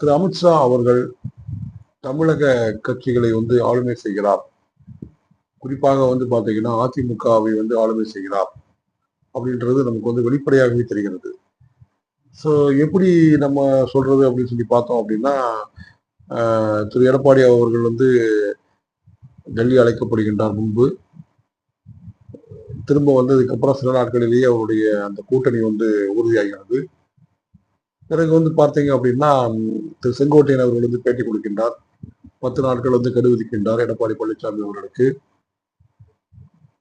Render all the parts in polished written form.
திரு அமித்ஷா அவர்கள் தமிழக கட்சிகளை ஆளுமை செய்கிறார். குறிப்பாக பாத்தீங்கன்னா அதிமுகவை ஆளுமை செய்கிறார் அப்படின்றது நமக்கு வெளிப்படையாகவே தெரிகிறது. ஸோ எப்படி நம்ம சொல்றது அப்படின்னு சொல்லி பார்த்தோம் அப்படின்னா, திரு எடப்பாடி அவர்கள் டெல்லி அழைக்கப்படுகின்றார் முன்பு. திரும்ப வந்ததுக்கு அப்புறம் சில நாட்களிலேயே அவருடைய அந்த கூட்டணி உறுதியாகிறது. பிறகு பார்த்தீங்க அப்படின்னா, திரு செங்கோட்டையன் அவர்கள் பேட்டி கொடுக்கின்றார். 10 நாட்கள் கெடு விதிக்கின்றார் எடப்பாடி பழனிசாமி அவர்களுக்கு.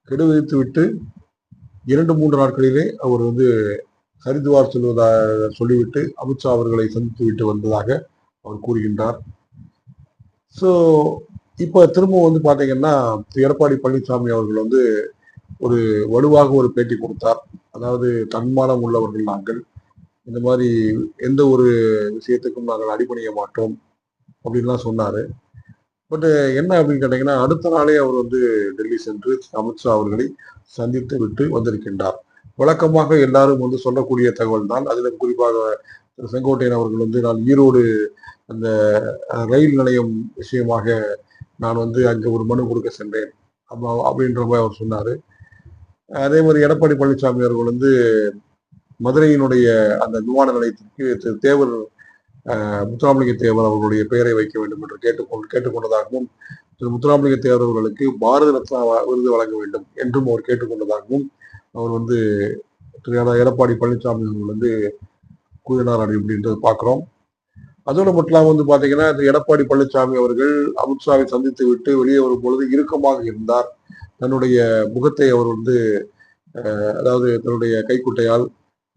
கெடு விதித்து விட்டு 2-3 நாட்களிலே அவர் ஹரித்வார் செல்வதாக சொல்லிவிட்டு அமித்ஷா அவர்களை சந்தித்து விட்டு வந்ததாக அவர் கூறுகின்றார். ஸோ இப்ப திரும்ப பாத்தீங்கன்னா எடப்பாடி பழனிசாமி அவர்கள் ஒரு வலுவாக ஒரு பேட்டி கொடுத்தார். அதாவது தன்மானம் உள்ளவர்கள் நாங்கள், இந்த மாதிரி எந்த ஒரு விஷயத்துக்கும் நாங்கள் அடிபணிய மாட்டோம் அப்படின்லாம் சொன்னாரு. பட் என்ன அப்படின்னு கேட்டீங்கன்னா, அடுத்த நாளே அவர் டெல்லி சென்று அமித்ஷா அவர்களை சந்தித்து விட்டு வந்திருக்கின்றார். வழக்கமாக எல்லாரும் சொல்லக்கூடிய தகவல் தான். அதுல குறிப்பாக திரு செங்கோட்டையன் அவர்கள் நான் ஈரோடு அந்த ரயில் நிலையம் விஷயமாக நான் அங்க ஒரு மனு கொடுக்க சென்றேன் அப்படின்ற மாதிரி அவர் சொன்னாரு. அதே மாதிரி எடப்பாடி பழனிசாமி அவர்கள் மதுரையினுடைய அந்த விமான நிலையத்திற்கு திரு தேவர் முத்துராமலிங்க தேவர் அவர்களுடைய பெயரை வைக்க வேண்டும் என்று கேட்டுக்கொண்டதாகவும், திரு முத்துராமலிங்க தேவர் அவர்களுக்கு பாரத ரத்னா விருது வழங்க வேண்டும் என்றும் அவர் கேட்டுக்கொண்டதாகவும் அவர் திரு எடப்பாடி பழனிசாமி அவர்கள் கூறினார் அப்படின்றது பார்க்கிறோம். அதோடு மட்டும் பாத்தீங்கன்னா, திரு எடப்பாடி பழனிசாமி அவர்கள் அமித்ஷாவை சந்தித்து விட்டு வெளியே வரும் பொழுது இறுக்கமாக இருந்தார். தன்னுடைய முகத்தை அவர் அதாவது தன்னுடைய கைக்குட்டையால்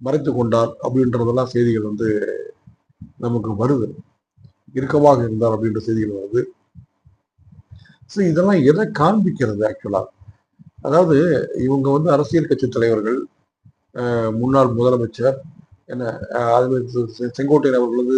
மறைத்து கொண்டார் அப்படின்றதெல்லாம் செய்திகள் நமக்கு வருது. இறுக்கமாக இருந்தார் அப்படின்ற செய்திகள் வருது. ஸோ இதெல்லாம் எதை காண்பிக்கிறது ஆக்சுவலா? அதாவது இவங்க அரசியல் கட்சி தலைவர்கள், முன்னாள் முதலமைச்சர், என்ன அது செங்கோட்டையன் அவர்கள்